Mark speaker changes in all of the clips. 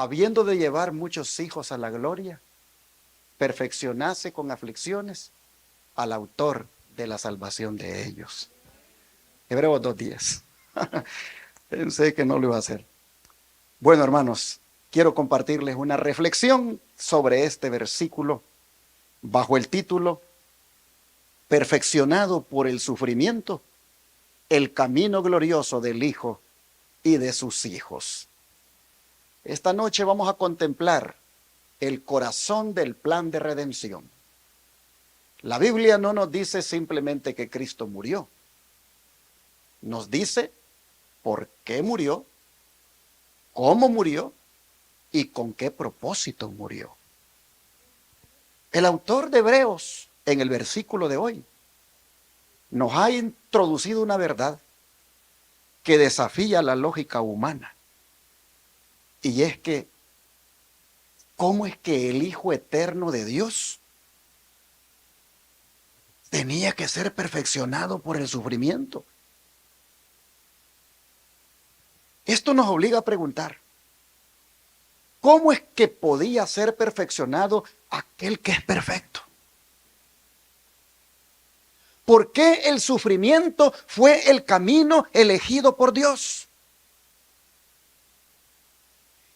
Speaker 1: habiendo de llevar muchos hijos a la gloria, perfeccionase con aflicciones al autor de la salvación de ellos. Hebreos 2:10. Pensé que no lo iba a hacer. Bueno, hermanos, quiero compartirles una reflexión sobre este versículo bajo el título Perfeccionado por el sufrimiento, el camino glorioso del Hijo y de sus hijos. Esta noche vamos a contemplar el corazón del plan de redención. La Biblia no nos dice simplemente que Cristo murió. Nos dice por qué murió, cómo murió y con qué propósito murió. El autor de Hebreos, en el versículo de hoy, nos ha introducido una verdad que desafía la lógica humana. Y es que, ¿cómo es que el Hijo eterno de Dios tenía que ser perfeccionado por el sufrimiento? Esto nos obliga a preguntar, ¿cómo es que podía ser perfeccionado aquel que es perfecto? ¿Por qué el sufrimiento fue el camino elegido por Dios?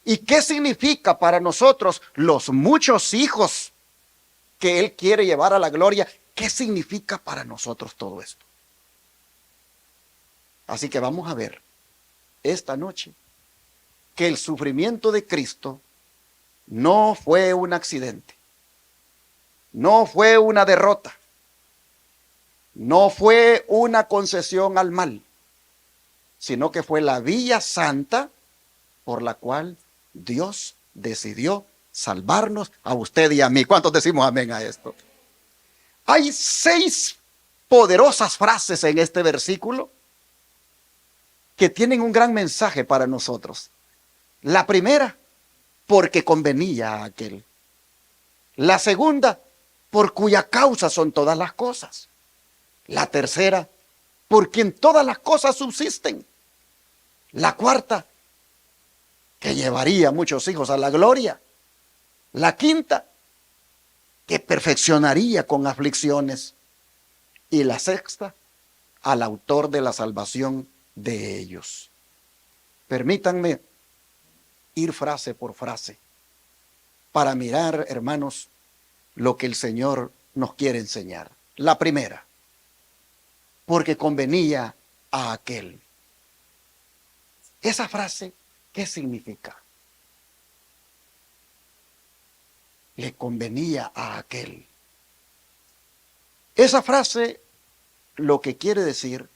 Speaker 1: ¿Y qué significa para nosotros, los muchos hijos que Él quiere llevar a la gloria? ¿Qué significa para nosotros todo esto? Así que vamos a ver esta noche que el sufrimiento de Cristo no fue un accidente, no fue una derrota, no fue una concesión al mal, sino que fue la vía santa por la cual Dios decidió salvarnos a usted y a mí. ¿Cuántos decimos amén a esto? Hay 6 poderosas frases en este versículo que tienen un gran mensaje para nosotros. La primera, porque convenía a aquel. La segunda, por cuya causa son todas las cosas. La tercera, por quien todas las cosas subsisten. La cuarta, que llevaría muchos hijos a la gloria. La quinta, que perfeccionaría con aflicciones. Y la sexta, al autor de la salvación de ellos. Permítanme ir frase por frase para mirar, hermanos, lo que el Señor nos quiere enseñar. La primera, porque convenía a aquel. Esa frase, ¿qué significa? Le convenía a aquel. Esa frase lo que quiere decir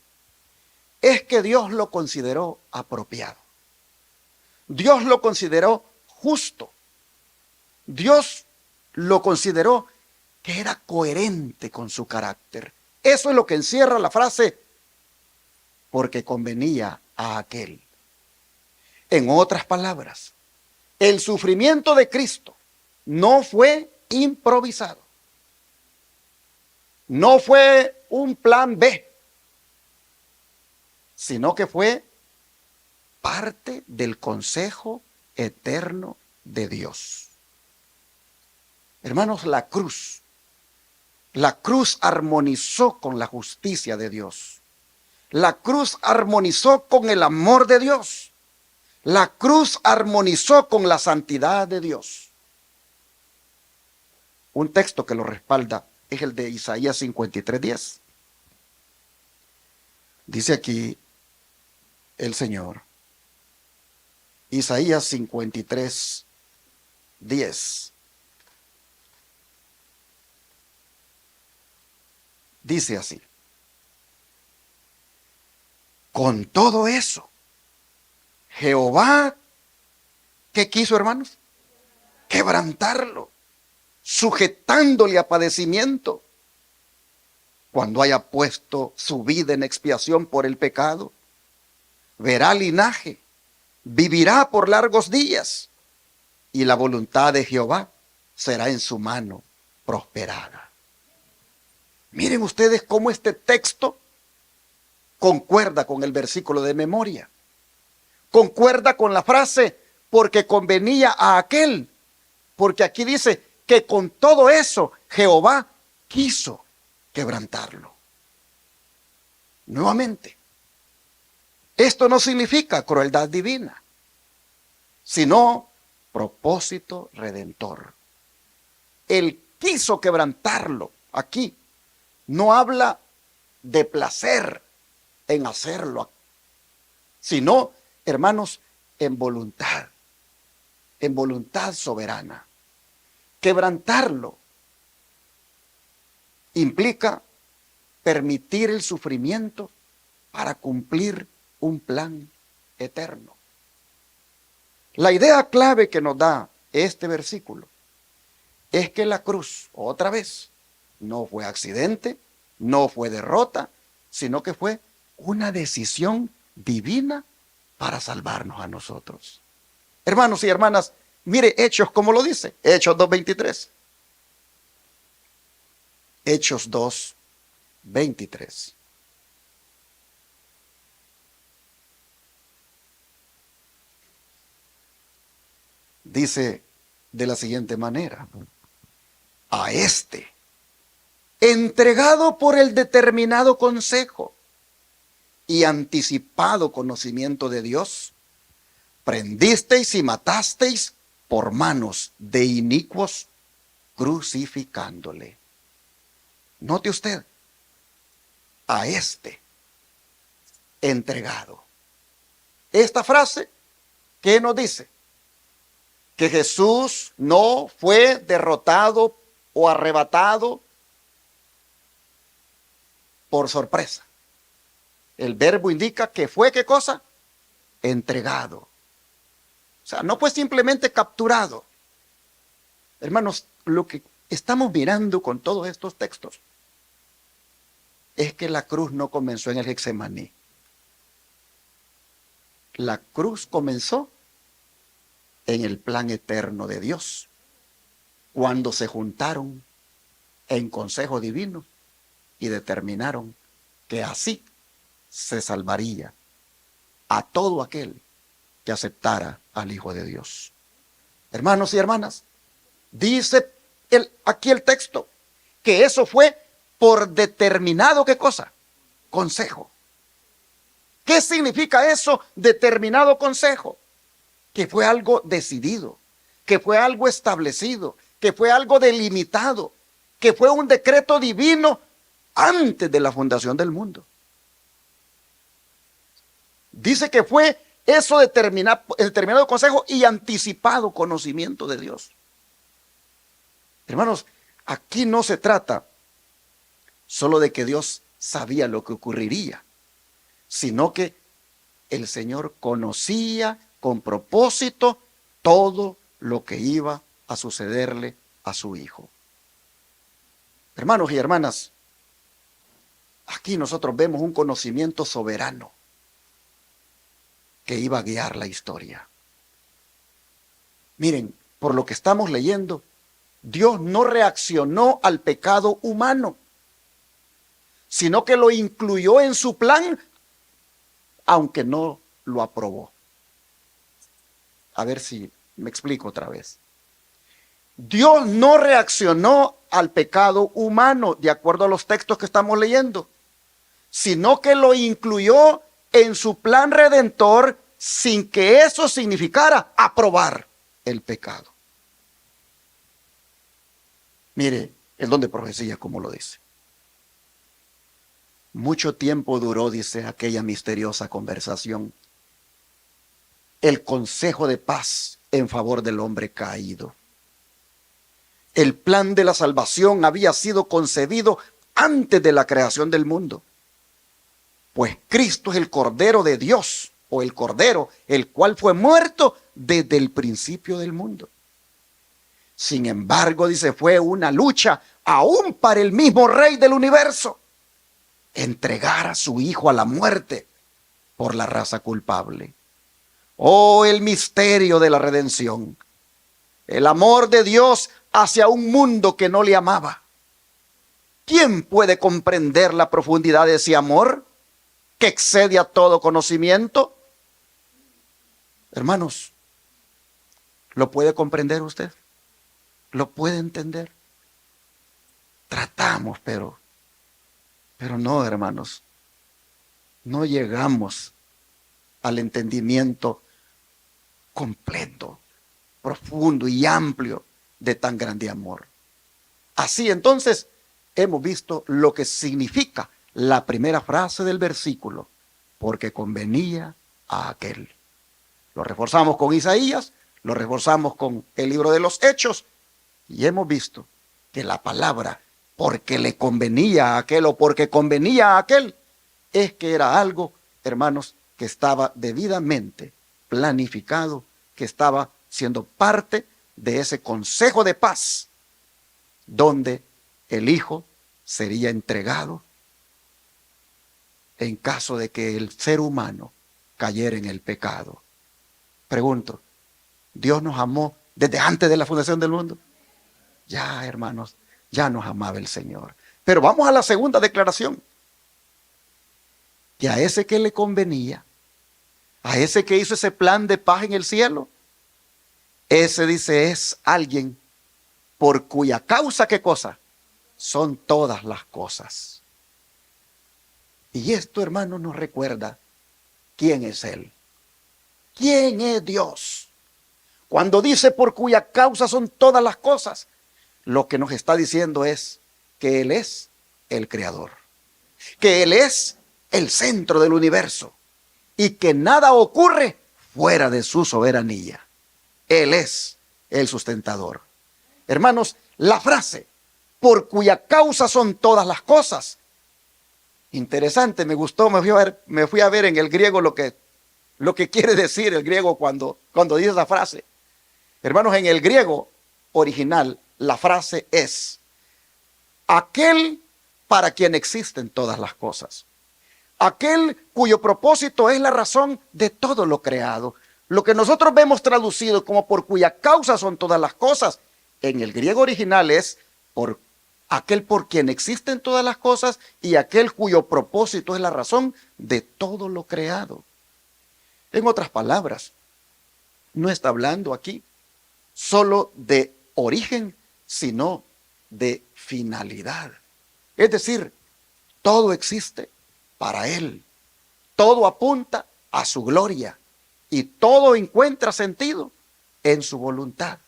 Speaker 1: es que Dios lo consideró apropiado. Dios lo consideró justo. Dios lo consideró que era coherente con su carácter. Eso es lo que encierra la frase, porque convenía a aquel. En otras palabras, el sufrimiento de Cristo no fue improvisado. No fue un plan B, sino que fue parte del consejo eterno de Dios. Hermanos, la cruz armonizó con la justicia de Dios. La cruz armonizó con el amor de Dios. La cruz armonizó con la santidad de Dios. Un texto que lo respalda es el de Isaías 53:10. Dice aquí el Señor, Isaías 53:10. Dice así: con todo eso, Jehová, ¿qué quiso, hermanos? Quebrantarlo, sujetándole a padecimiento. Cuando haya puesto su vida en expiación por el pecado, verá linaje, vivirá por largos días, y la voluntad de Jehová será en su mano prosperada. Miren ustedes cómo este texto concuerda con el versículo de memoria. Concuerda con la frase, porque convenía a aquel. Porque aquí dice que con todo eso Jehová quiso quebrantarlo. Nuevamente, esto no significa crueldad divina, sino propósito redentor. Él quiso quebrantarlo. Aquí no habla de placer en hacerlo, sino, hermanos, en voluntad soberana. Quebrantarlo implica permitir el sufrimiento para cumplir un plan eterno. La idea clave que nos da este versículo es que la cruz, otra vez, no fue accidente, no fue derrota, sino que fue una decisión divina para salvarnos a nosotros. Hermanos y hermanas, mire Hechos como lo dice, Hechos 2:23. Hechos 2:23. Dice de la siguiente manera: a este, entregado por el determinado consejo y anticipado conocimiento de Dios, prendisteis y matasteis por manos de inicuos, crucificándole. Note usted, a este, entregado. Esta frase, ¿qué nos dice? Que Jesús no fue derrotado o arrebatado por sorpresa. El verbo indica que fue, ¿qué cosa? Entregado. O sea, no fue simplemente capturado. Hermanos, lo que estamos mirando con todos estos textos es que la cruz no comenzó en el Getsemaní. La cruz comenzó en el plan eterno de Dios, cuando se juntaron en consejo divino y determinaron que así se salvaría a todo aquel que aceptara al Hijo de Dios. Hermanos y hermanas, dice aquí el texto que eso fue por determinado, ¿qué cosa? Consejo. ¿Qué significa eso, determinado consejo? Que fue algo decidido, que fue algo establecido, que fue algo delimitado, que fue un decreto divino antes de la fundación del mundo. Dice que fue eso determinado consejo y anticipado conocimiento de Dios. Hermanos, aquí no se trata solo de que Dios sabía lo que ocurriría, sino que el Señor conocía con propósito todo lo que iba a sucederle a su Hijo. Hermanos y hermanas, aquí nosotros vemos un conocimiento soberano que iba a guiar la historia. Miren, por lo que estamos leyendo, Dios no reaccionó al pecado humano, sino que lo incluyó en su plan, aunque no lo aprobó. A ver si me explico otra vez. Dios no reaccionó al pecado humano, de acuerdo a los textos que estamos leyendo, sino que lo incluyó en su plan redentor sin que eso significara aprobar el pecado. Mire, el don de profecía, como lo dice. Mucho tiempo duró, dice, aquella misteriosa conversación, el consejo de paz en favor del hombre caído. El plan de la salvación había sido concebido antes de la creación del mundo, pues Cristo es el Cordero de Dios, o el Cordero, el cual fue muerto desde el principio del mundo. Sin embargo, dice, fue una lucha aún para el mismo Rey del universo entregar a su Hijo a la muerte por la raza culpable. Oh, el misterio de la redención, el amor de Dios hacia un mundo que no le amaba. ¿Quién puede comprender la profundidad de ese amor que excede a todo conocimiento? Hermanos, ¿Lo puede comprender usted? ¿Lo puede entender? Tratamos, pero no, hermanos. No llegamos al entendimiento completo, profundo y amplio de tan grande amor. Así entonces hemos visto lo que significa la primera frase del versículo, porque convenía a aquel. Lo reforzamos con Isaías, lo reforzamos con el libro de los Hechos, y hemos visto que la palabra porque le convenía a aquel o porque convenía a aquel, es que era algo, hermanos, que estaba debidamente planificado, que estaba siendo parte de ese consejo de paz, donde el Hijo sería entregado en caso de que el ser humano cayera en el pecado. Pregunto, ¿Dios nos amó desde antes de la fundación del mundo? Ya, hermanos, ya nos amaba el Señor. Pero vamos a la segunda declaración. Que a ese que le convenía, a ese que hizo ese plan de paz en el cielo, ese dice es alguien por cuya causa, ¿qué cosa? Son todas las cosas. Y esto, hermano, nos recuerda quién es Él. ¿Quién es Dios? Cuando dice por cuya causa son todas las cosas, lo que nos está diciendo es que Él es el Creador, que Él es el centro del universo y que nada ocurre fuera de su soberanía. Él es el sustentador. Hermanos, la frase por cuya causa son todas las cosas, interesante, me gustó, me fui a ver en el griego lo que quiere decir el griego cuando dice esa frase. Hermanos, en el griego original la frase es aquel para quien existen todas las cosas. Aquel cuyo propósito es la razón de todo lo creado. Lo que nosotros vemos traducido como por cuya causa son todas las cosas, en el griego original es por aquel por quien existen todas las cosas y aquel cuyo propósito es la razón de todo lo creado. En otras palabras, no está hablando aquí solo de origen, sino de finalidad. Es decir, todo existe para Él. Todo apunta a su gloria y todo encuentra sentido en su voluntad.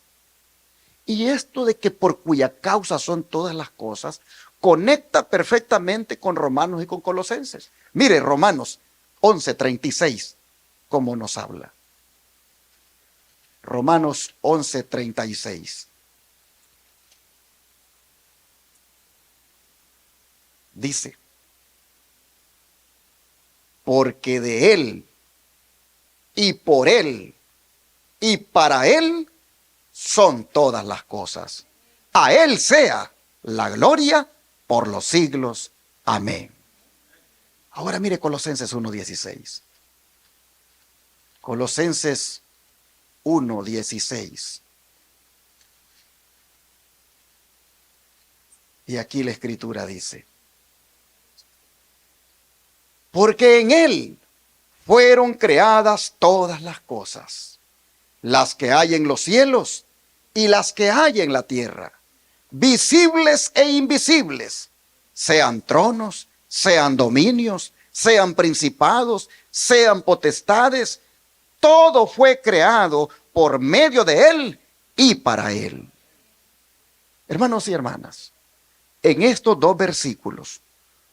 Speaker 1: Y esto de que por cuya causa son todas las cosas, conecta perfectamente con Romanos y con Colosenses. Mire, Romanos 11:36, cómo nos habla. Romanos 11:36. Dice, porque de Él, y por Él, y para Él, son todas las cosas. A Él sea la gloria por los siglos. Amén. Ahora mire Colosenses 1:16. Colosenses 1:16. Y aquí la escritura dice, porque en Él fueron creadas todas las cosas, las que hay en los cielos y las que hay en la tierra, visibles e invisibles, sean tronos, sean dominios, sean principados, sean potestades, todo fue creado por medio de Él y para Él. Hermanos y hermanas, en estos dos versículos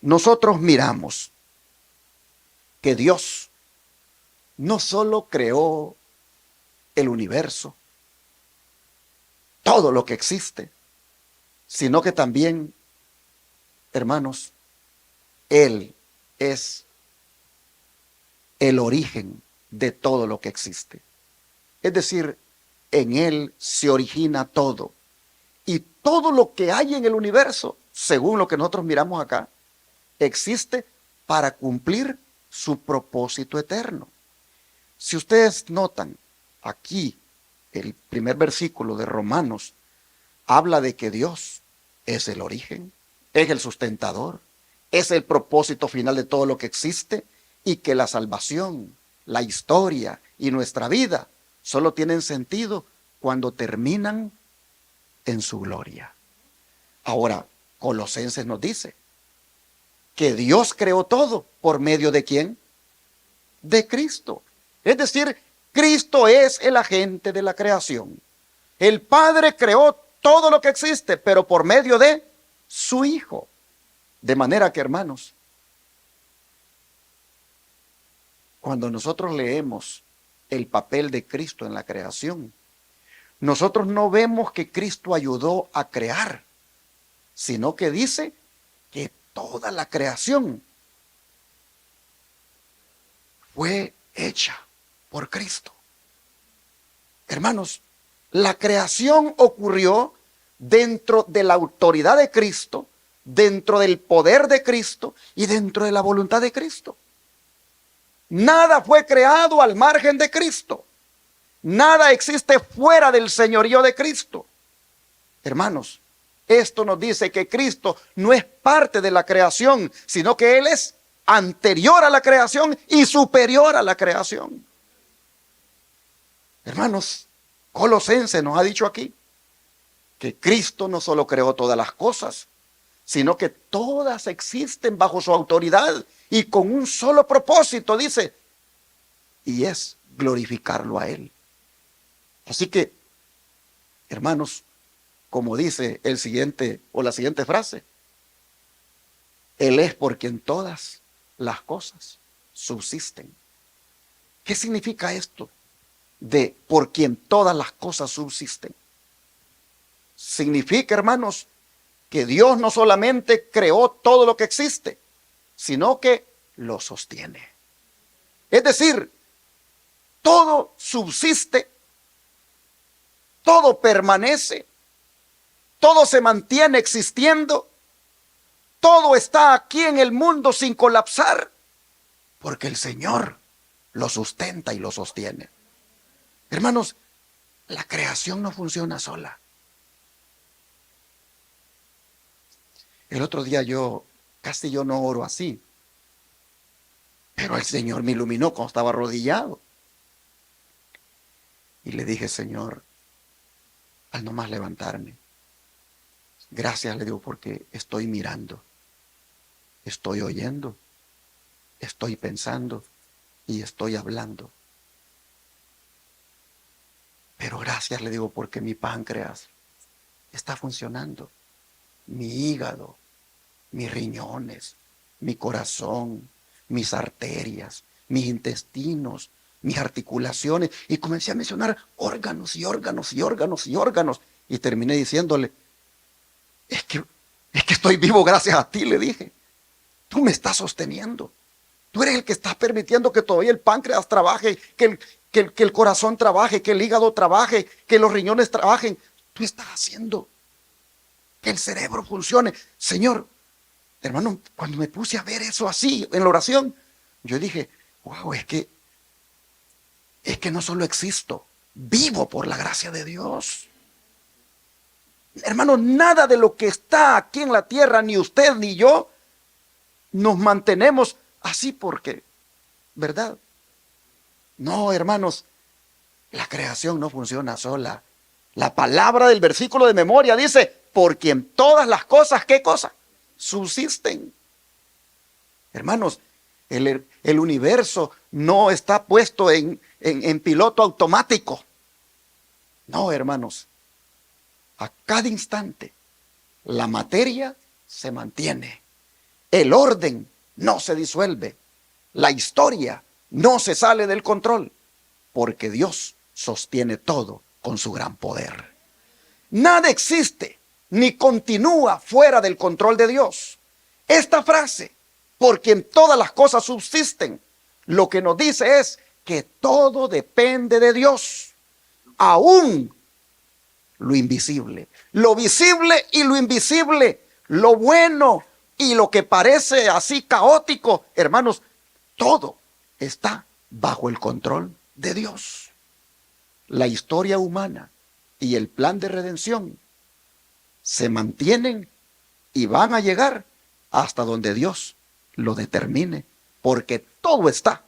Speaker 1: nosotros miramos que Dios no solo creó el universo, todo lo que existe, sino que también, hermanos, Él es el origen de todo lo que existe. Es decir, en Él se origina todo. Y todo lo que hay en el universo, según lo que nosotros miramos acá, existe para cumplir su propósito eterno. Si ustedes notan, aquí el primer versículo de Romanos habla de que Dios es el origen, es el sustentador, es el propósito final de todo lo que existe y que la salvación, la historia y nuestra vida solo tienen sentido cuando terminan en su gloria. Ahora, Colosenses nos dice que Dios creó todo por medio ¿de quién? De Cristo. Es decir, Cristo es el agente de la creación. El Padre creó todo lo que existe, pero por medio de su Hijo. De manera que, hermanos, cuando nosotros leemos el papel de Cristo en la creación, nosotros no vemos que Cristo ayudó a crear, sino que dice que toda la creación fue hecha por Cristo. Hermanos, la creación ocurrió dentro de la autoridad de Cristo, dentro del poder de Cristo y dentro de la voluntad de Cristo. Nada fue creado al margen de Cristo. Nada existe fuera del señorío de Cristo. Hermanos, esto nos dice que Cristo no es parte de la creación, sino que Él es anterior a la creación y superior a la creación. Hermanos, Colosenses nos ha dicho aquí que Cristo no solo creó todas las cosas, sino que todas existen bajo su autoridad y con un solo propósito, dice, y es glorificarlo a Él. Así que, hermanos, como dice el siguiente o la siguiente frase, Él es por quien todas las cosas subsisten. ¿Qué significa esto de por quien todas las cosas subsisten? Significa, hermanos, que Dios no solamente creó todo lo que existe, sino que lo sostiene. Es decir, todo subsiste, todo permanece, todo se mantiene existiendo, todo está aquí en el mundo sin colapsar, porque el Señor lo sustenta y lo sostiene. Hermanos, la creación no funciona sola. El otro día yo no oro así, pero el Señor me iluminó cuando estaba arrodillado. Y le dije, Señor, al nomás levantarme, gracias le digo porque estoy mirando, estoy oyendo, estoy pensando y estoy hablando. Pero gracias le digo porque mi páncreas está funcionando, mi hígado, mis riñones, mi corazón, mis arterias, mis intestinos, mis articulaciones. Y comencé a mencionar órganos y órganos y órganos y órganos. Y terminé diciéndole, es que estoy vivo gracias a ti, le dije. Tú me estás sosteniendo. Tú eres el que está permitiendo que todavía el páncreas trabaje, que el corazón trabaje, que el hígado trabaje, que los riñones trabajen. Tú estás haciendo que el cerebro funcione. Señor, hermano, cuando me puse a ver eso así en la oración, yo dije, wow, es que no solo existo, vivo por la gracia de Dios. Hermano, nada de lo que está aquí en la tierra, ni usted ni yo, nos mantenemos así porque, ¿verdad? No, hermanos, la creación no funciona sola. La palabra del versículo de memoria dice, por quien todas las cosas, ¿qué cosa? Subsisten. Hermanos, el universo no está puesto en piloto automático. No, hermanos, a cada instante la materia se mantiene. El orden no se disuelve. La historia no se sale del control, porque Dios sostiene todo con su gran poder. Nada existe ni continúa fuera del control de Dios. Esta frase, por quien todas las cosas subsisten, lo que nos dice es que todo depende de Dios, aún lo invisible, lo visible y lo invisible, lo bueno y lo que parece así caótico. Hermanos, todo está bajo el control de Dios. La historia humana y el plan de redención se mantienen y van a llegar hasta donde Dios lo determine, porque todo está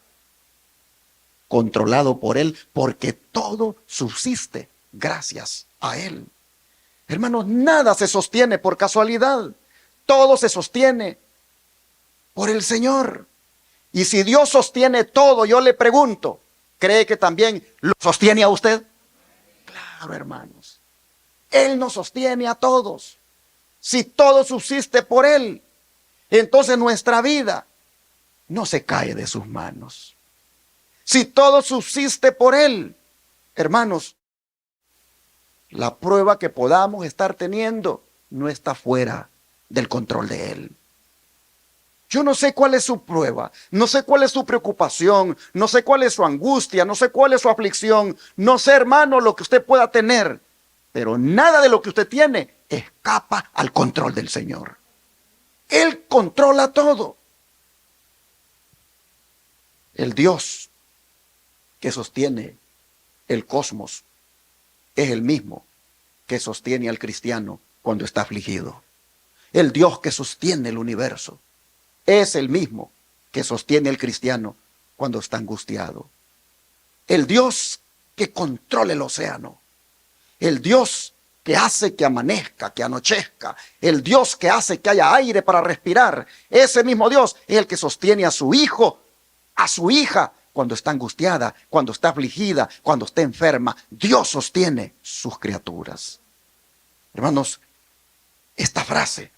Speaker 1: controlado por Él, porque todo subsiste gracias a Él. Hermanos, nada se sostiene por casualidad. Todo se sostiene por el Señor. Y si Dios sostiene todo, yo le pregunto, ¿cree que también lo sostiene a usted? Claro, hermanos. Él nos sostiene a todos. Si todo subsiste por Él, entonces nuestra vida no se cae de sus manos. Si todo subsiste por Él, hermanos, la prueba que podamos estar teniendo no está fuera del control de Él. Yo no sé cuál es su prueba, no sé cuál es su preocupación, no sé cuál es su angustia, no sé cuál es su aflicción, no sé, hermano, lo que usted pueda tener, pero nada de lo que usted tiene escapa al control del Señor. Él controla todo. El Dios que sostiene el cosmos es el mismo que sostiene al cristiano cuando está afligido. El Dios que sostiene el universo es el mismo que sostiene al cristiano cuando está angustiado. El Dios que controla el océano. El Dios que hace que amanezca, que anochezca. El Dios que hace que haya aire para respirar. Ese mismo Dios es el que sostiene a su hijo, a su hija, cuando está angustiada, cuando está afligida, cuando está enferma. Dios sostiene sus criaturas. Hermanos, esta frase,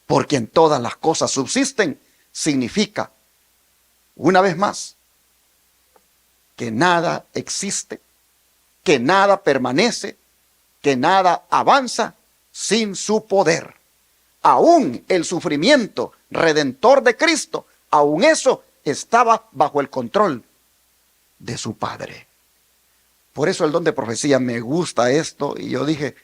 Speaker 1: porque en todas las cosas subsisten, significa, una vez más, que nada existe, que nada permanece, que nada avanza sin su poder. Aún el sufrimiento redentor de Cristo, aún eso estaba bajo el control de su Padre. Por eso el don de profecía, me gusta esto, y yo dije,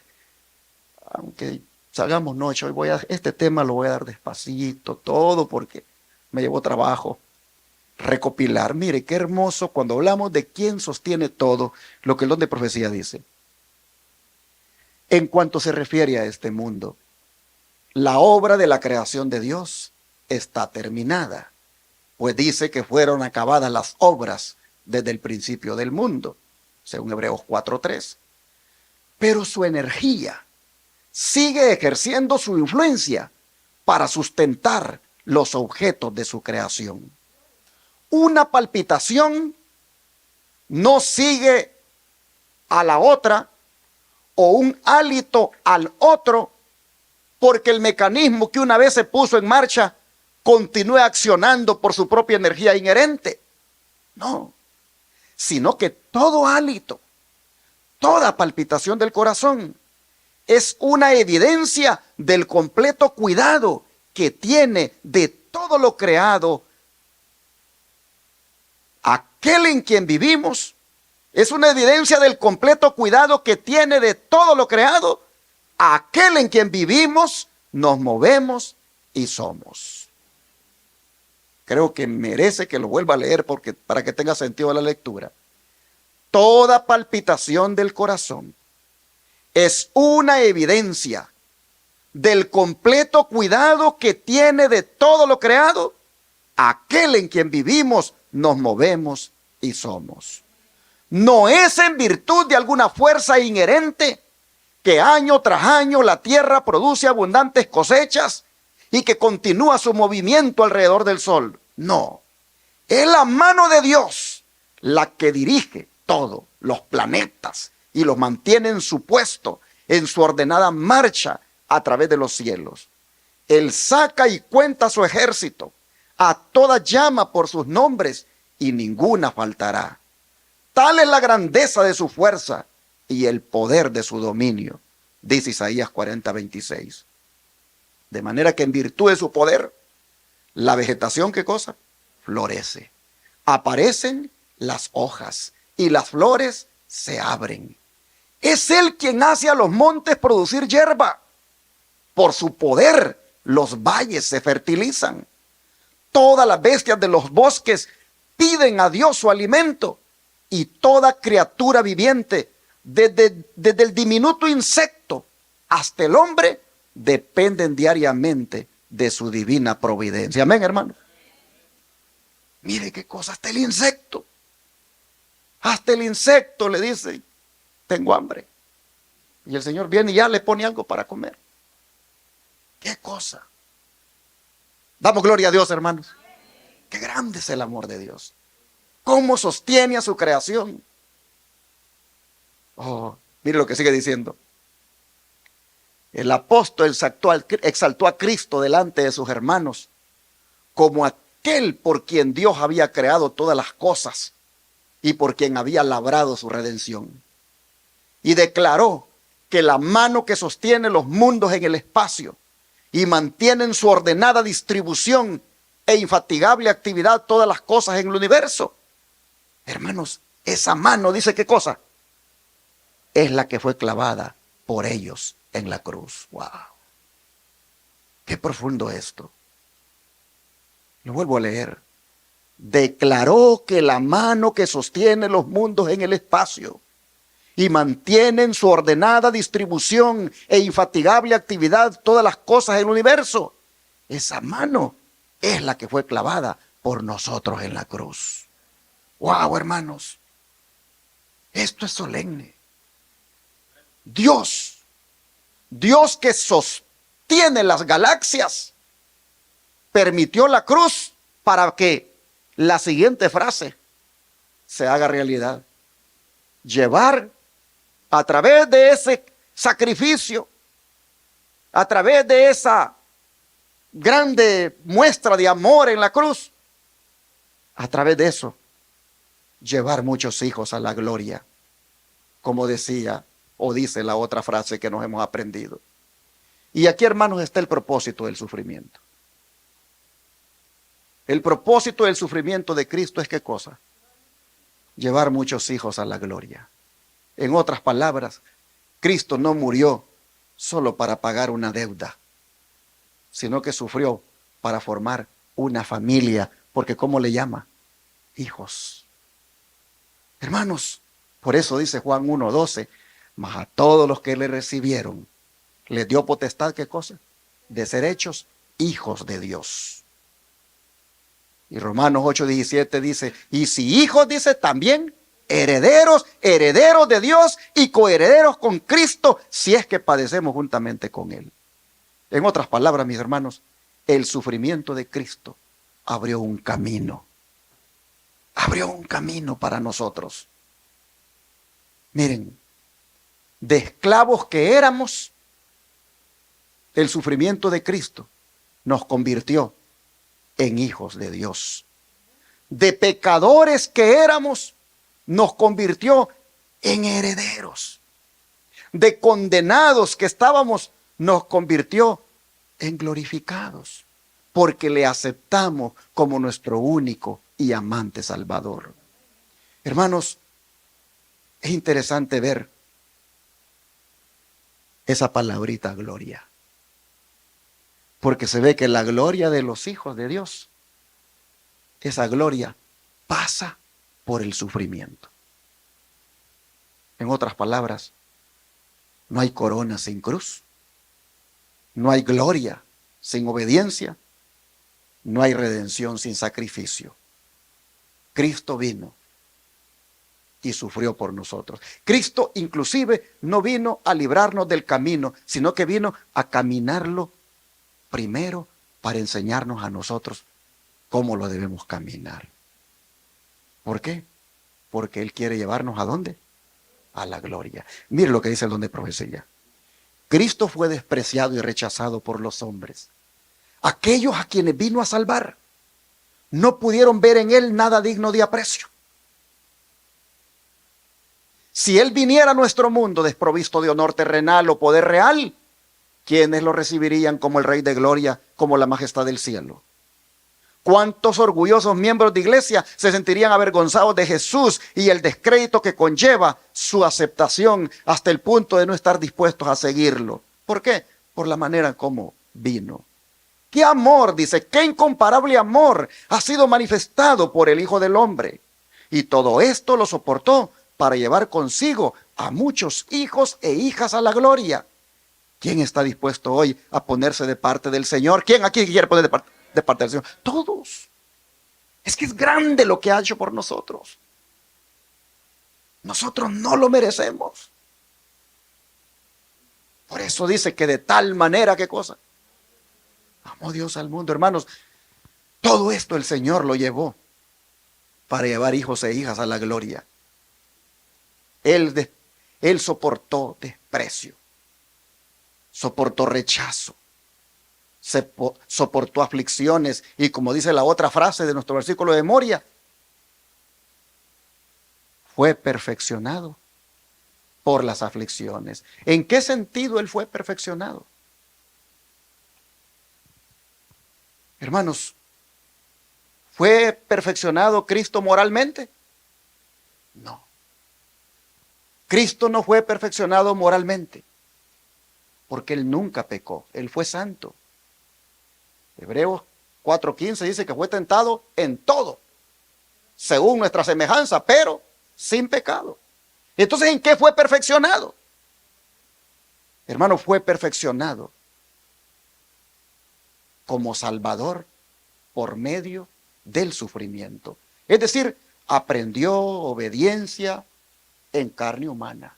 Speaker 1: aunque salgamos noche, hoy este tema lo voy a dar despacito, todo, porque me llevó trabajo recopilar. Mire, qué hermoso cuando hablamos de quién sostiene todo, lo que el don de profecía dice. En cuanto se refiere a este mundo, la obra de la creación de Dios está terminada, pues dice que fueron acabadas las obras desde el principio del mundo, según Hebreos 4:3. Pero su energía sigue ejerciendo su influencia para sustentar los objetos de su creación. Una palpitación no sigue a la otra, o un hálito al otro, porque el mecanismo que una vez se puso en marcha continúe accionando por su propia energía inherente. No, sino que todo hálito, toda palpitación del corazón es una evidencia del completo cuidado que tiene de todo lo creado aquel en quien vivimos. Es una evidencia del completo cuidado que tiene de todo lo creado aquel en quien vivimos, nos movemos y somos. Creo que merece que lo vuelva a leer para que tenga sentido la lectura. Toda palpitación del corazón es una evidencia del completo cuidado que tiene de todo lo creado aquel en quien vivimos, nos movemos y somos. No es en virtud de alguna fuerza inherente que año tras año la tierra produce abundantes cosechas y que continúa su movimiento alrededor del sol. No, es la mano de Dios la que dirige todos los planetas y los mantiene en su puesto, en su ordenada marcha a través de los cielos. Él saca y cuenta su ejército, a toda llama por sus nombres y ninguna faltará. Tal es la grandeza de su fuerza y el poder de su dominio, dice Isaías 40:26. De manera que en virtud de su poder, la vegetación, ¿qué cosa? Florece. Aparecen las hojas y las flores se abren. Es Él quien hace a los montes producir hierba. Por su poder, los valles se fertilizan. Todas las bestias de los bosques piden a Dios su alimento. Y toda criatura viviente, desde el diminuto insecto hasta el hombre, dependen diariamente de su divina providencia. Amén, hermano. Mire qué cosa, hasta el insecto le dice, tengo hambre. Y el Señor viene y ya le pone algo para comer. ¿Qué cosa? Damos gloria a Dios, hermanos. Qué grande es el amor de Dios. Cómo sostiene a su creación. Oh, mire lo que sigue diciendo. El apóstol exaltó a Cristo delante de sus hermanos como aquel por quien Dios había creado todas las cosas y por quien había labrado su redención. Y declaró que la mano que sostiene los mundos en el espacio y mantiene en su ordenada distribución e infatigable actividad todas las cosas en el universo. Hermanos, esa mano, dice qué cosa, es la que fue clavada por ellos en la cruz. ¡Wow! ¡Qué profundo esto! Lo vuelvo a leer. Declaró que la mano que sostiene los mundos en el espacio y mantiene en su ordenada distribución e infatigable actividad todas las cosas en el universo. Esa mano es la que fue clavada por nosotros en la cruz. ¡Wow, hermanos! Esto es solemne. Dios que sostiene las galaxias, permitió la cruz para que la siguiente frase se haga realidad. Llevar a través de ese sacrificio, a través de esa grande muestra de amor en la cruz, a través de eso, llevar muchos hijos a la gloria, como decía o dice la otra frase que nos hemos aprendido. Y aquí, hermanos, está el propósito del sufrimiento. El propósito del sufrimiento de Cristo es ¿qué cosa? Llevar muchos hijos a la gloria. En otras palabras, Cristo no murió solo para pagar una deuda, sino que sufrió para formar una familia, porque ¿cómo le llama? Hijos. Hermanos, por eso dice Juan 1:12, mas a todos los que le recibieron, les dio potestad, ¿qué cosa? De ser hechos hijos de Dios. Y Romanos 8:17 dice, y si hijos, dice también, herederos de Dios y coherederos con Cristo, si es que padecemos juntamente con Él. En otras palabras, mis hermanos, el sufrimiento de Cristo abrió un camino para nosotros. Miren, de esclavos que éramos, el sufrimiento de Cristo nos convirtió en hijos de Dios. De pecadores que éramos, nos convirtió en herederos. De condenados que estábamos, nos convirtió en glorificados, porque le aceptamos como nuestro único y amante Salvador. Hermanos, es interesante ver esa palabrita gloria, porque se ve que la gloria de los hijos de Dios, esa gloria pasa por el sufrimiento. En otras palabras, no hay corona sin cruz, no hay gloria sin obediencia, no hay redención sin sacrificio. Cristo vino y sufrió por nosotros. Cristo inclusive no vino a librarnos del camino, sino que vino a caminarlo primero para enseñarnos a nosotros cómo lo debemos caminar. ¿Por qué? Porque Él quiere llevarnos ¿a dónde? A la gloria. Mire lo que dice el don de profecía. Cristo fue despreciado y rechazado por los hombres. Aquellos a quienes vino a salvar no pudieron ver en Él nada digno de aprecio. Si Él viniera a nuestro mundo desprovisto de honor terrenal o poder real, ¿quiénes lo recibirían como el Rey de Gloria, como la majestad del cielo? ¿Cuántos orgullosos miembros de iglesia se sentirían avergonzados de Jesús y el descrédito que conlleva su aceptación hasta el punto de no estar dispuestos a seguirlo? ¿Por qué? Por la manera como vino. ¿Qué amor, dice, qué incomparable amor ha sido manifestado por el Hijo del Hombre? Y todo esto lo soportó para llevar consigo a muchos hijos e hijas a la gloria. ¿Quién está dispuesto hoy a ponerse de parte del Señor? ¿Quién aquí quiere poner de parte del Señor? Todos. Es que es grande lo que ha hecho por nosotros. Nosotros no lo merecemos. Por eso dice que de tal manera, ¿qué cosa? Amó Dios al mundo, hermanos. Todo esto el Señor lo llevó para llevar hijos e hijas a la gloria. Él soportó desprecio, soportó rechazo, soportó aflicciones y, como dice la otra frase de nuestro versículo de memoria, fue perfeccionado por las aflicciones. ¿En qué sentido Él fue perfeccionado? Hermanos, ¿fue perfeccionado Cristo moralmente? No. Cristo no fue perfeccionado moralmente, porque Él nunca pecó, Él fue santo. Hebreos 4:15 dice que fue tentado en todo, según nuestra semejanza, pero sin pecado. Entonces, ¿en qué fue perfeccionado? Hermano, fue perfeccionado como Salvador por medio del sufrimiento. Es decir, aprendió obediencia en carne humana.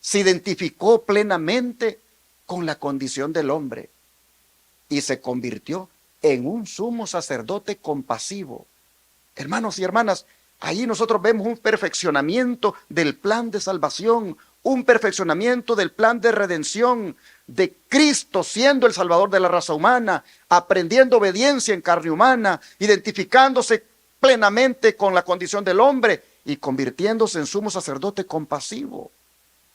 Speaker 1: Se identificó plenamente con la condición del hombre y se convirtió en un sumo sacerdote compasivo. Hermanos y hermanas, ahí nosotros vemos un perfeccionamiento del plan de salvación, un perfeccionamiento del plan de redención de Cristo siendo el Salvador de la raza humana, aprendiendo obediencia en carne humana, identificándose plenamente con la condición del hombre y convirtiéndose en sumo sacerdote compasivo.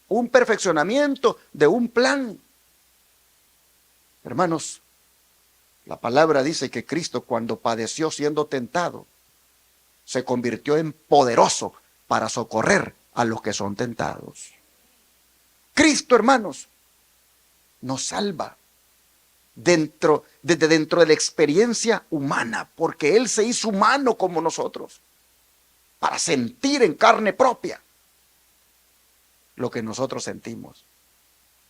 Speaker 1: Un perfeccionamiento de un plan. Hermanos, la palabra dice que Cristo, cuando padeció siendo tentado, se convirtió en poderoso para socorrer a los que son tentados. Cristo, hermanos, nos salva desde dentro de la experiencia humana, porque Él se hizo humano como nosotros, para sentir en carne propia lo que nosotros sentimos.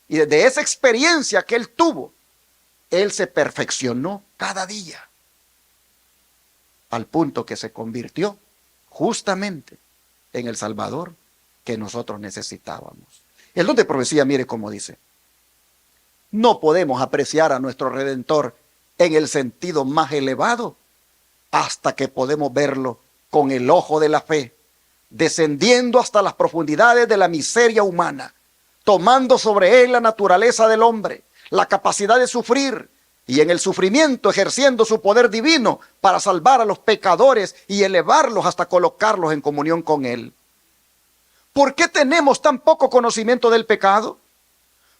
Speaker 1: Y desde esa experiencia que Él tuvo, Él se perfeccionó cada día, al punto que se convirtió justamente en el Salvador que nosotros necesitábamos. El don de profecía, mire cómo dice: no podemos apreciar a nuestro Redentor en el sentido más elevado hasta que podemos verlo con el ojo de la fe, descendiendo hasta las profundidades de la miseria humana, tomando sobre él la naturaleza del hombre, la capacidad de sufrir, y en el sufrimiento ejerciendo su poder divino para salvar a los pecadores y elevarlos hasta colocarlos en comunión con él. ¿Por qué tenemos tan poco conocimiento del pecado?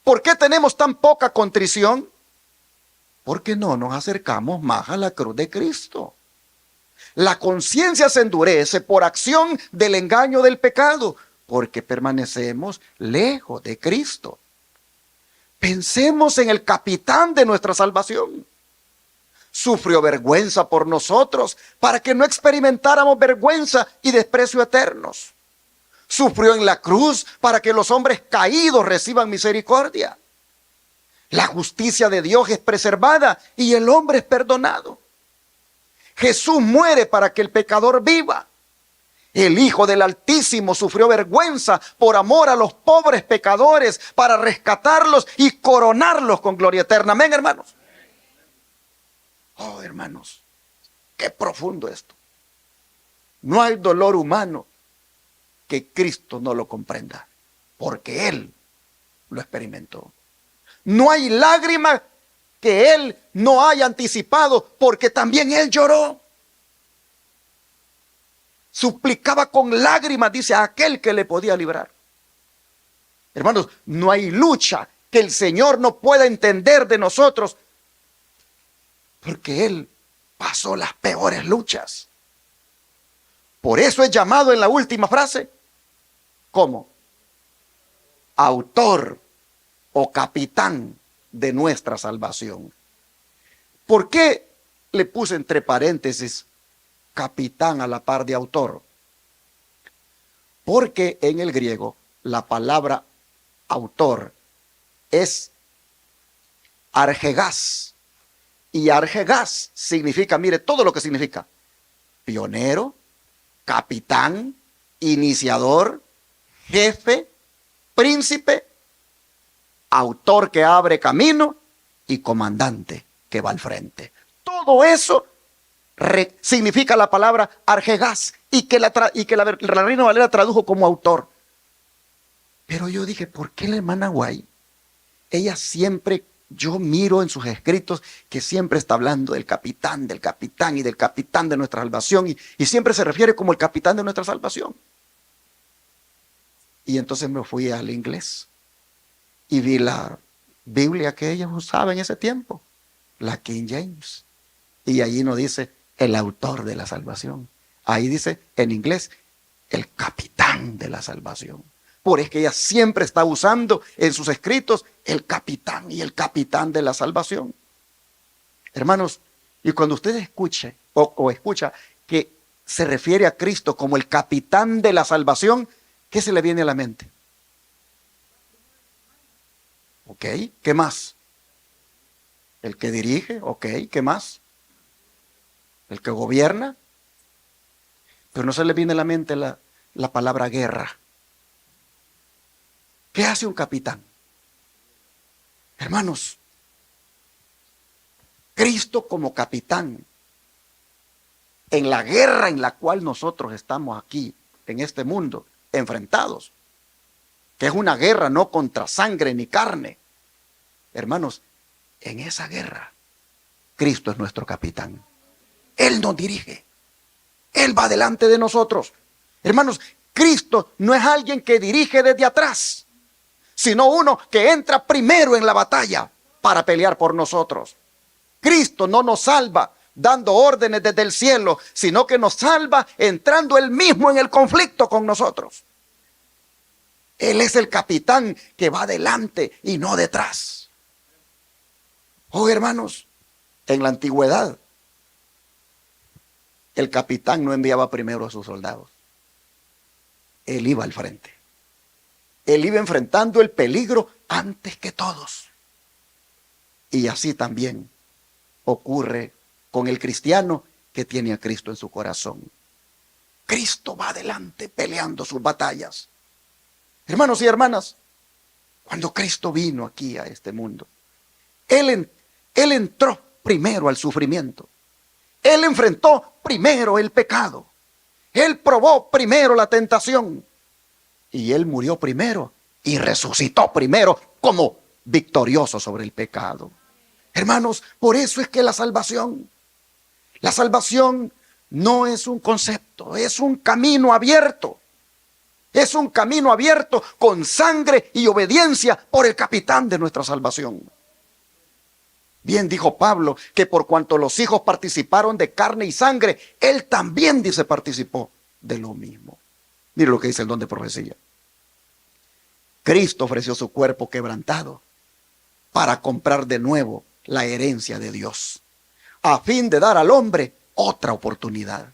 Speaker 1: ¿Por qué tenemos tan poca contrición? Porque no nos acercamos más a la cruz de Cristo. La conciencia se endurece por acción del engaño del pecado, porque permanecemos lejos de Cristo. Pensemos en el capitán de nuestra salvación. Sufrió vergüenza por nosotros para que no experimentáramos vergüenza y desprecio eternos. Sufrió en la cruz para que los hombres caídos reciban misericordia. La justicia de Dios es preservada y el hombre es perdonado. Jesús muere para que el pecador viva. El Hijo del Altísimo sufrió vergüenza por amor a los pobres pecadores para rescatarlos y coronarlos con gloria eterna. Amén, hermanos. Oh, hermanos, qué profundo esto. No hay dolor humano que Cristo no lo comprenda, porque Él lo experimentó. No hay lágrima que Él no haya anticipado, porque también Él lloró. Suplicaba con lágrimas, dice, a aquel que le podía librar. Hermanos, no hay lucha que el Señor no pueda entender de nosotros, porque Él pasó las peores luchas. Por eso es llamado en la última frase como autor o capitán de nuestra salvación. ¿Por qué le puse entre paréntesis capitán a la par de autor? Porque en el griego la palabra autor es argegás, y argegás significa, mire todo lo que significa: pionero, capitán, iniciador, jefe, príncipe, autor que abre camino y comandante que va al frente. Todo eso significa la palabra Argegas y que la Reina Valera tradujo como autor. Pero yo dije, ¿por qué la hermana White? Ella siempre, yo miro en sus escritos que siempre está hablando del capitán y del capitán de nuestra salvación y siempre se refiere como el capitán de nuestra salvación. Y entonces me fui al inglés y vi la Biblia que ellos usaban en ese tiempo, la King James. Y allí no dice el autor de la salvación. Ahí dice en inglés el capitán de la salvación. Por eso que ella siempre está usando en sus escritos el capitán y el capitán de la salvación. Hermanos, y cuando usted escuche o escucha que se refiere a Cristo como el capitán de la salvación, ¿qué se le viene a la mente? Ok, ¿qué más? El que dirige, ok, ¿qué más? El que gobierna. Pero no se le viene a la mente la palabra guerra. ¿Qué hace un capitán? Hermanos, Cristo como capitán en la guerra en la cual nosotros estamos aquí, en este mundo, enfrentados, que es una guerra no contra sangre ni carne. Hermanos, en esa guerra, Cristo es nuestro capitán. Él nos dirige. Él va delante de nosotros. Hermanos, Cristo no es alguien que dirige desde atrás, sino uno que entra primero en la batalla para pelear por nosotros. Cristo no nos salva dando órdenes desde el cielo, sino que nos salva entrando Él mismo en el conflicto con nosotros. Él es el capitán que va adelante y no detrás. Oh, hermanos, en la antigüedad, el capitán no enviaba primero a sus soldados. Él iba al frente. Él iba enfrentando el peligro antes que todos. Y así también ocurre con el cristiano que tiene a Cristo en su corazón. Cristo va adelante peleando sus batallas. Hermanos y hermanas, cuando Cristo vino aquí a este mundo, Él entró primero al sufrimiento. Él enfrentó primero el pecado. Él probó primero la tentación. Y Él murió primero y resucitó primero como victorioso sobre el pecado. Hermanos, por eso es que la salvación no es un concepto, es un camino abierto. Es un camino abierto con sangre y obediencia por el capitán de nuestra salvación. Bien dijo Pablo que por cuanto los hijos participaron de carne y sangre, Él también, dice, participó de lo mismo. Mire lo que dice el don de profecía. Cristo ofreció su cuerpo quebrantado para comprar de nuevo la herencia de Dios, a fin de dar al hombre otra oportunidad,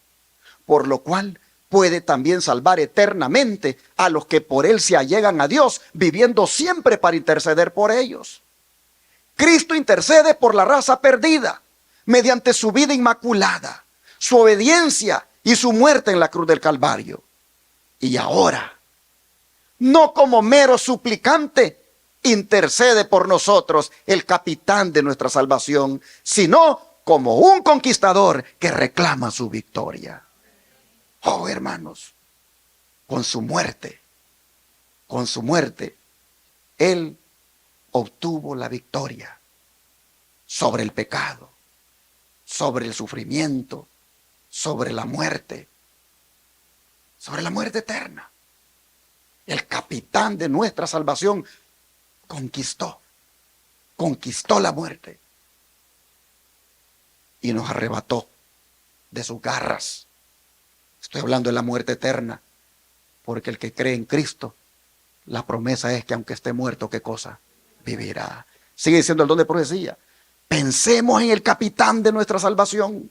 Speaker 1: por lo cual puede también salvar eternamente a los que por Él se allegan a Dios, viviendo siempre para interceder por ellos. Cristo intercede por la raza perdida, mediante su vida inmaculada, su obediencia y su muerte en la cruz del Calvario. Y ahora, no como mero suplicante, intercede por nosotros el capitán de nuestra salvación, sino como un conquistador que reclama su victoria. Oh, hermanos, con su muerte, Él obtuvo la victoria sobre el pecado, sobre el sufrimiento, sobre la muerte eterna. El capitán de nuestra salvación conquistó la muerte y nos arrebató de sus garras. Estoy hablando de la muerte eterna, porque el que cree en Cristo, la promesa es que aunque esté muerto, ¿qué cosa? Vivirá. Sigue diciendo el don de profecía. Pensemos en el capitán de nuestra salvación.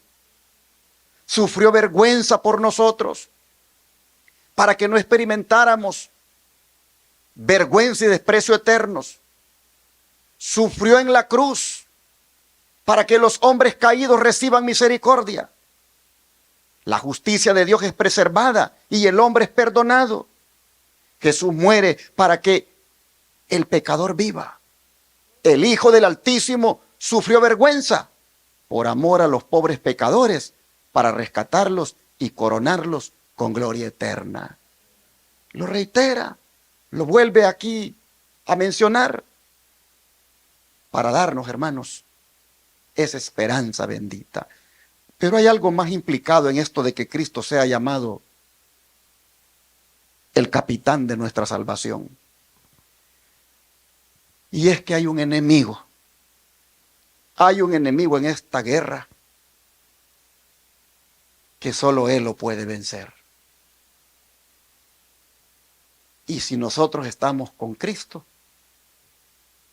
Speaker 1: Sufrió vergüenza por nosotros, para que no experimentáramos vergüenza y desprecio eternos. Sufrió en la cruz, para que los hombres caídos reciban misericordia. La justicia de Dios es preservada y el hombre es perdonado. Jesús muere para que el pecador viva. el Hijo del Altísimo sufrió vergüenza por amor a los pobres pecadores, para rescatarlos y coronarlos con gloria eterna. Lo reitera, lo vuelve aquí a mencionar, para darnos, hermanos, esa esperanza bendita. Pero hay algo más implicado en esto de que Cristo sea llamado el capitán de nuestra salvación. Y es que hay un enemigo. Hay un enemigo en esta guerra que solo Él lo puede vencer. Y si nosotros estamos con Cristo,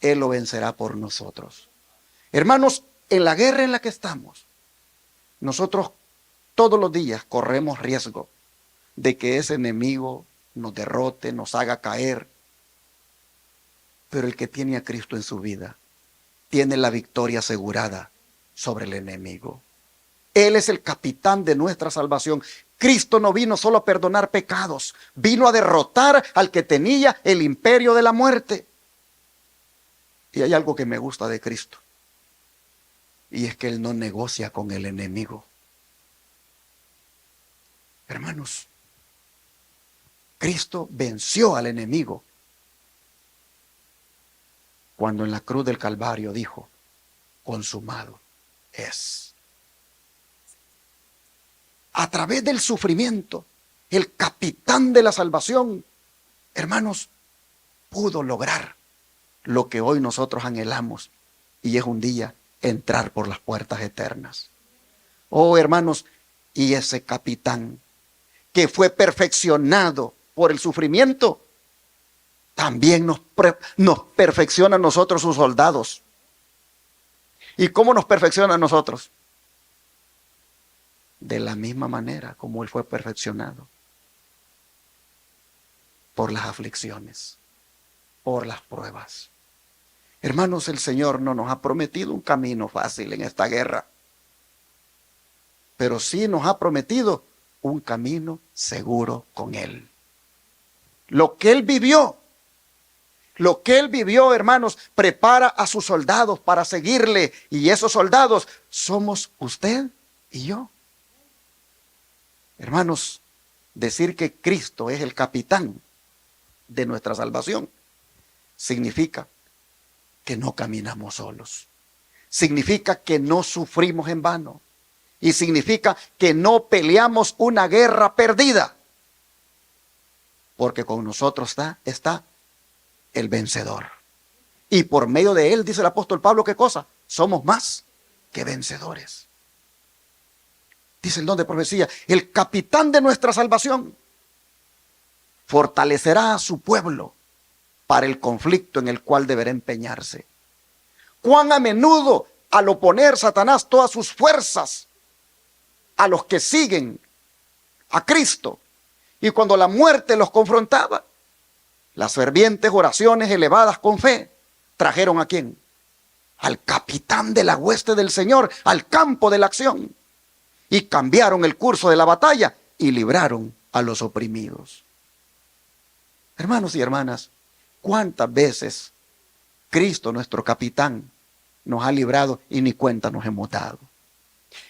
Speaker 1: Él lo vencerá por nosotros. Hermanos, en la guerra en la que estamos, nosotros todos los días corremos riesgo de que ese enemigo nos derrote, nos haga caer. Pero el que tiene a Cristo en su vida, tiene la victoria asegurada sobre el enemigo. Él es el capitán de nuestra salvación. Cristo no vino solo a perdonar pecados, vino a derrotar al que tenía el imperio de la muerte. Y hay algo que me gusta de Cristo, y es que Él no negocia con el enemigo. Hermanos, Cristo venció al enemigo cuando en la cruz del Calvario dijo: consumado es. A través del sufrimiento, el capitán de la salvación, hermanos, pudo lograr lo que hoy nosotros anhelamos, y es un día entrar por las puertas eternas. Oh, hermanos, y ese capitán que fue perfeccionado por el sufrimiento, también nos perfecciona a nosotros, sus soldados. ¿Y cómo nos perfecciona a nosotros? De la misma manera como Él fue perfeccionado, por las aflicciones, por las pruebas. Hermanos, el Señor no nos ha prometido un camino fácil en esta guerra, pero sí nos ha prometido un camino seguro con Él. Lo que Él vivió, hermanos, prepara a sus soldados para seguirle, y esos soldados somos usted y yo. Hermanos, decir que Cristo es el capitán de nuestra salvación significa que no caminamos solos. Significa que no sufrimos en vano. Y significa que no peleamos una guerra perdida. Porque con nosotros está el vencedor. Y por medio de Él, dice el apóstol Pablo, ¿qué cosa? Somos más que vencedores. Dice el don de profecía: el capitán de nuestra salvación fortalecerá a su pueblo para el conflicto en el cual deberá empeñarse. Cuán a menudo, al oponer Satanás todas sus fuerzas a los que siguen a Cristo, y cuando la muerte los confrontaba, las fervientes oraciones elevadas con fe trajeron ¿a quién? Al capitán de la hueste del Señor, al campo de la acción, y cambiaron el curso de la batalla y libraron a los oprimidos. Hermanos y hermanas, ¿cuántas veces Cristo, nuestro capitán, nos ha librado y ni cuenta nos hemos dado?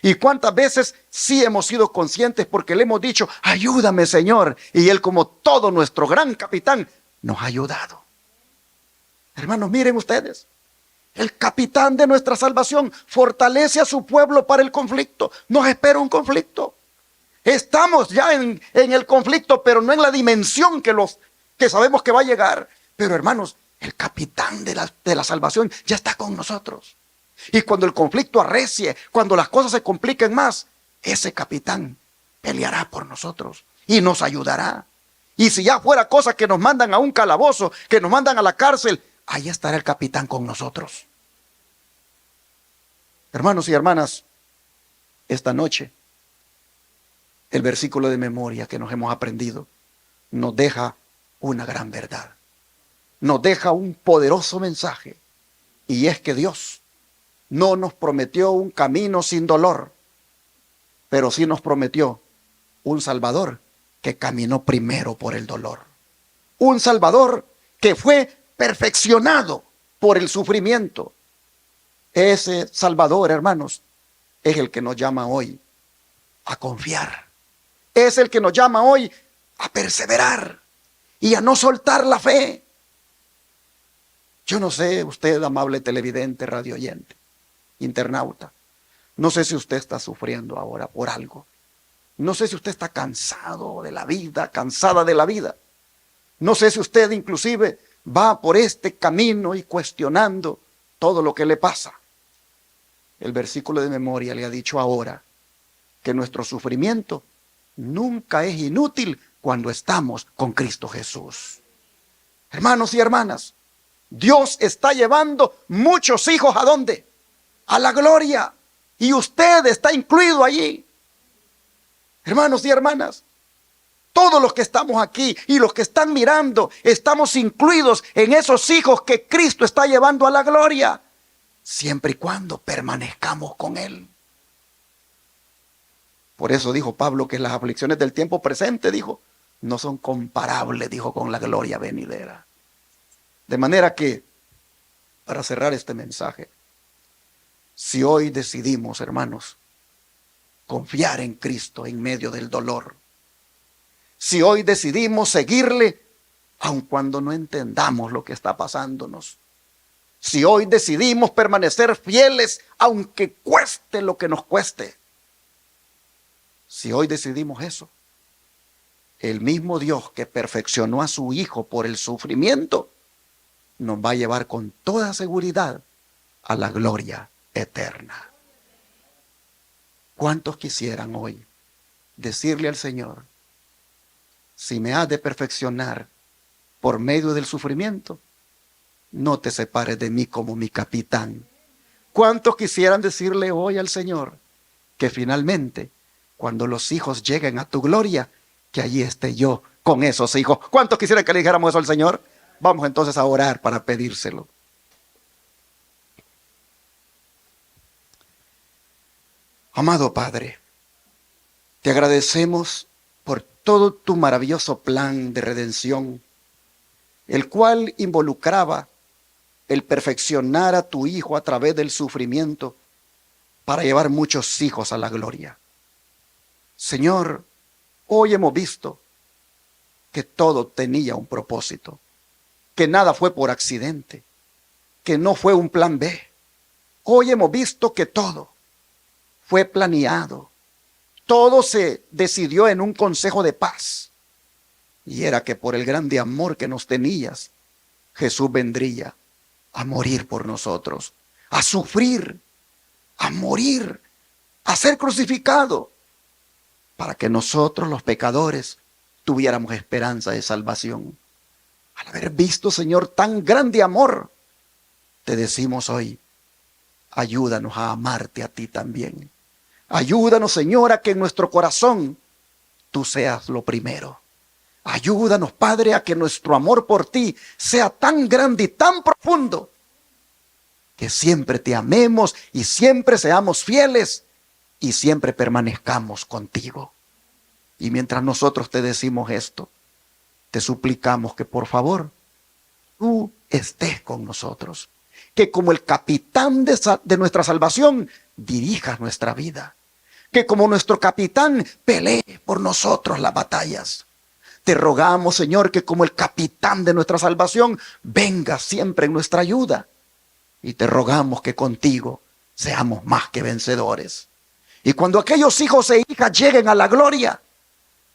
Speaker 1: ¿Y cuántas veces sí hemos sido conscientes porque le hemos dicho: ayúdame, Señor? Y Él, como todo nuestro gran capitán, nos ha ayudado. Hermanos, miren ustedes, el capitán de nuestra salvación fortalece a su pueblo para el conflicto. Nos espera un conflicto. Estamos ya en el conflicto, pero no en la dimensión que sabemos que va a llegar. Pero hermanos, el capitán de la salvación ya está con nosotros. Y cuando el conflicto arrecie, cuando las cosas se compliquen más, ese capitán peleará por nosotros y nos ayudará. Y si ya fuera cosa que nos mandan a un calabozo, que nos mandan a la cárcel, ahí estará el capitán con nosotros. Hermanos y hermanas, esta noche, el versículo de memoria que nos hemos aprendido nos deja una gran verdad. Nos deja un poderoso mensaje. Y es que Dios no nos prometió un camino sin dolor, pero sí nos prometió un Salvador que caminó primero por el dolor. Un Salvador que fue perfeccionado por el sufrimiento. Ese Salvador, hermanos, es el que nos llama hoy a confiar. Es el que nos llama hoy a perseverar y a no soltar la fe. Yo no sé, usted, amable televidente, radio oyente, internauta, no sé si usted está sufriendo ahora por algo. No sé si usted está cansado de la vida, cansada de la vida. No sé si usted inclusive va por este camino y cuestionando todo lo que le pasa. El versículo de memoria le ha dicho ahora que nuestro sufrimiento nunca es inútil cuando estamos con Cristo Jesús. Hermanos y hermanas, Dios está llevando muchos hijos ¿a dónde? A la gloria. Y usted está incluido allí. Hermanos y hermanas, todos los que estamos aquí y los que están mirando, estamos incluidos en esos hijos que Cristo está llevando a la gloria, siempre y cuando permanezcamos con Él. Por eso dijo Pablo que las aflicciones del tiempo presente, dijo, no son comparables, dijo, con la gloria venidera. De manera que, para cerrar este mensaje, si hoy decidimos, hermanos, confiar en Cristo en medio del dolor, si hoy decidimos seguirle, aun cuando no entendamos lo que está pasándonos, si hoy decidimos permanecer fieles, aunque cueste lo que nos cueste, si hoy decidimos eso, el mismo Dios que perfeccionó a su Hijo por el sufrimiento, nos va a llevar con toda seguridad a la gloria eterna. ¿Cuántos quisieran hoy decirle al Señor, si me has de perfeccionar por medio del sufrimiento, no te separes de mí como mi capitán? ¿Cuántos quisieran decirle hoy al Señor que finalmente, cuando los hijos lleguen a tu gloria, que allí esté yo con esos hijos? ¿Cuántos quisieran que le dijéramos eso al Señor? Vamos entonces a orar para pedírselo. Amado Padre, te agradecemos por todo tu maravilloso plan de redención, el cual involucraba el perfeccionar a tu Hijo a través del sufrimiento para llevar muchos hijos a la gloria. Señor, hoy hemos visto que todo tenía un propósito, que nada fue por accidente, que no fue un plan B. Hoy hemos visto que todo fue planeado, todo se decidió en un consejo de paz, y era que por el grande amor que nos tenías, Jesús vendría a morir por nosotros, a sufrir, a morir, a ser crucificado, para que nosotros los pecadores tuviéramos esperanza de salvación. Al haber visto, Señor, tan grande amor, te decimos hoy, ayúdanos a amarte a ti también. Ayúdanos, Señor, a que en nuestro corazón tú seas lo primero. Ayúdanos, Padre, a que nuestro amor por ti sea tan grande y tan profundo, que siempre te amemos y siempre seamos fieles y siempre permanezcamos contigo. Y mientras nosotros te decimos esto, te suplicamos que por favor tú estés con nosotros, que como el capitán de nuestra salvación dirijas nuestra vida, que como nuestro capitán pelee por nosotros las batallas. Te rogamos, Señor, que como el capitán de nuestra salvación venga siempre en nuestra ayuda, y te rogamos que contigo seamos más que vencedores. Y cuando aquellos hijos e hijas lleguen a la gloria,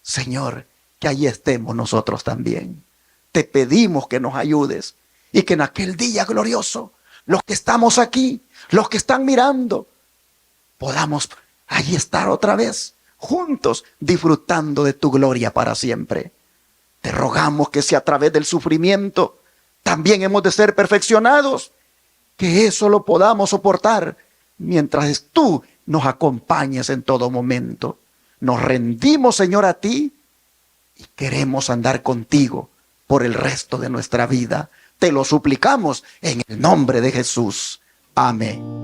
Speaker 1: Señor, que allí estemos nosotros también. Te pedimos que nos ayudes y que en aquel día glorioso, los que estamos aquí, los que están mirando, podamos allí estar otra vez, juntos, disfrutando de tu gloria para siempre. Te rogamos que si a través del sufrimiento también hemos de ser perfeccionados, que eso lo podamos soportar mientras tú nos acompañes en todo momento. Nos rendimos, Señor, a ti y queremos andar contigo por el resto de nuestra vida. Te lo suplicamos en el nombre de Jesús. Amén.